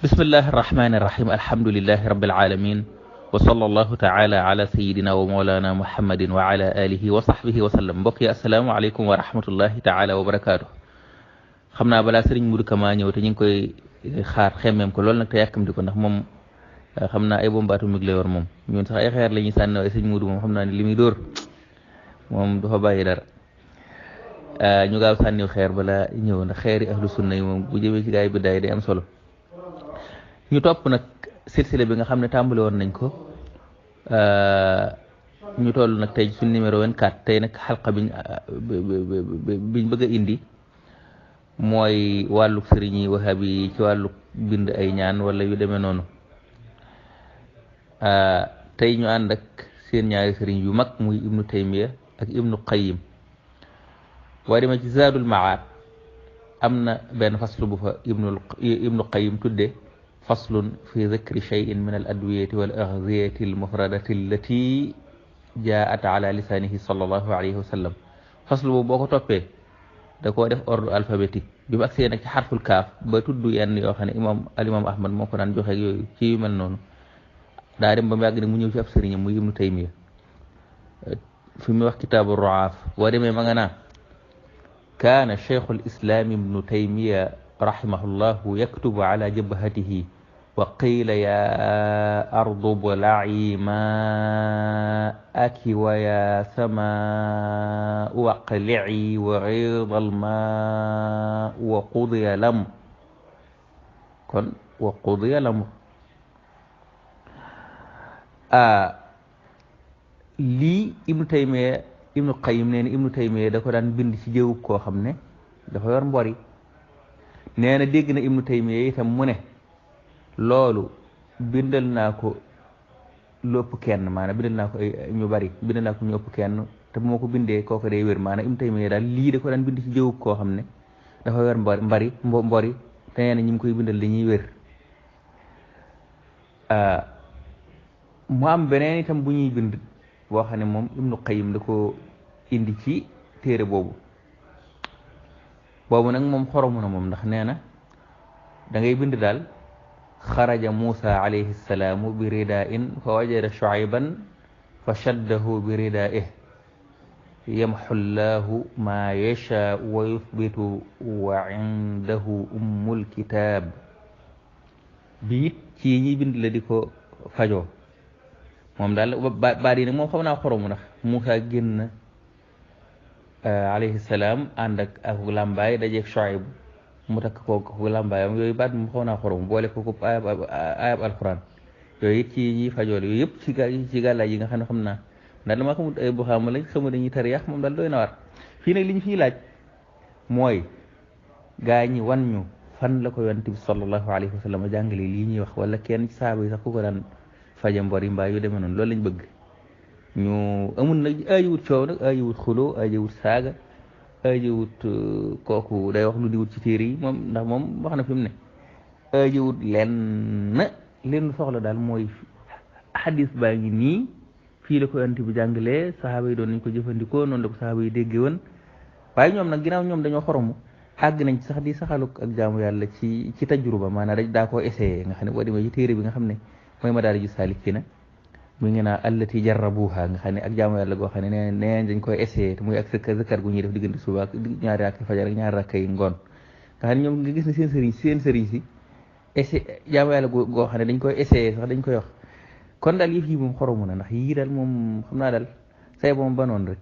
بسم الله الرحمن الرحيم الحمد لله رب العالمين وصلى الله تعالى على سيدنا ومولانا محمد وعلى آله وصحبه وسلم بقي السلام عليكم ورحمة الله تعالى وبركاته خمنا بلا سرين مودو كما ñew te ñing koy xaar xemem ko lol nak te yakam diko ndax mom xamna ay bombatu mig lay war mom ñun sax ay xeer lañuy sanni ay serigne moudou mom xamna ni limi door mom du fa baye dara ñu gaaw sanni xeer bala ñew ndax xeeri ahlu sunna yi mom bu jëme ci gaay bi day day am solo ñu topp nag silsila bi nga xam ne tàmbali woon nañ ko ñu toll nag tey suñ numéro 24 tey nag xalqa biñ bëgg a indi mooy wàllu sëriñ yi wahabi yi ci wàllu bind ay ñaan wala yu demee noonu tey ñu ànd ak seen ñaari sëriñ yu mag muy ibnu taymiya ak ibnu qayyim waaye dema ci zaadul maad am na benn faslu bu fa ibnu qayyim tudde فصل في ذكر شيء من الأدوية والأغذية المفردة التي جاءت على لسانه صلى الله عليه وسلم فصل بوكو توبي داكو ديف اوردو الفابيتيك بيم اكسي نك حرف الكاف با تودو ين يو خاني الامام احمد مكو نان جوخه يوي ci mel non da dem bam yag ni mu ñew ci ab serigne mu ibnu taymiya fi mi wax kitab ar-ru'af wa demé ma nga na كان شيخ الإسلام ابن تيمية رحمه الله يكتب على جبهته وقيل يا أرض ابلعي ماءك ويا سماء واقلعي وغيض الماء وقضي الأمر وقضي الأمر lii ibnu taymiya ibnu qayyim nee na ibnu taymiya da ko daan bind ci jëwub koo xam ne dafa yor mbori nee na dégg na ibnu taymiya itam mu ne loolu bindal naa ko lu ëpp kenn maanaam bindal naa ko ñu bari bindal naa ko ñu ëpp kenn te bu ma ko bindee kooku day wér maanaam ibnu taymiya daal lii da ko daan bind ci jëwub koo xam ne dafa yor mbori te nee na ñi mu koy bindal dañuy wér mu am beneen itam bu ñuy bind boo xam ne moom ibnu qayyim da ko indi ci téere boobu nag moom xoromu na moom ndax nee na da ngay bind daal xaraja Muusa alayhi salaamu bi ridaa'in fa wajada Shuayban fa shaddahu bi ridaa'ih yamxu llahu maa yashaa wa yuthbitu wa indahu ummul kitaab biit ci ñi bind la di ko fajoo moom daal baat yi nag moom xam naa xoromu ndax Muusa génn alayhi salaam ànd ak lambaay dajeeg Shuayb mu takk ko lambaayam yooyu baat moom xaw naa xoromu boole ko ayab alquran yooyu it ci ñi fajoole yooyu yëpp ci gàllaay yi nga xam ne xam naa ndax dama xamut ay bu xaama lañ xamul dañuy tar yàq moom daal doy na war fii nag li ñu fiy laaj mooy gaa ñi wan ñu fan la ko yonent bi sallallahu alayhi wa sallam jàngale lii ñuy wax wala kenn ci saaba yi sax ku ko daan faje mbor yi mbaa yu demee noonu loolu lañ bëgg ñu amul nag ajiwut coow nag ajiwut xuloo ajiwut saaga ajiwut kooku day wax lu di wut ci téere yi moom ndax moom wax na fi mu ne ajiwut lenn soxla daal mooy hadis baa ngi nii fii la ko yonent bi jàngalee saxaaba yi doon nañ ko jëfandikoo noonu la ko saxaaba yi déggee woon waaye ñoom nag ginnaaw ñoom dañoo xoromu àgg nañ ci sax di saxaluk ak jaamu yàlla ci tajruba maanaam dañ daa koo essayé nga xam ne boo demee ci téere bi nga xam ne mooy madaariju saalikiina mu ngi naa allati jarrabuha nga xam ne ak jaamu yàlla goo xam ne nee dañ koy essayé te muy ak zikar gu ñuy def diggante suba ak ñaari rakk fajar ak ñaari rakk yi ngoon nga xam ne ñoom nga gis ne seen sëriñ si essayé jaamu yàlla goo xam ne dañ koy essayé sax dañ koy wax kon daal yëf yi moom xoromu na ndax yii daal moom xam naa daal say moom ba noonu rek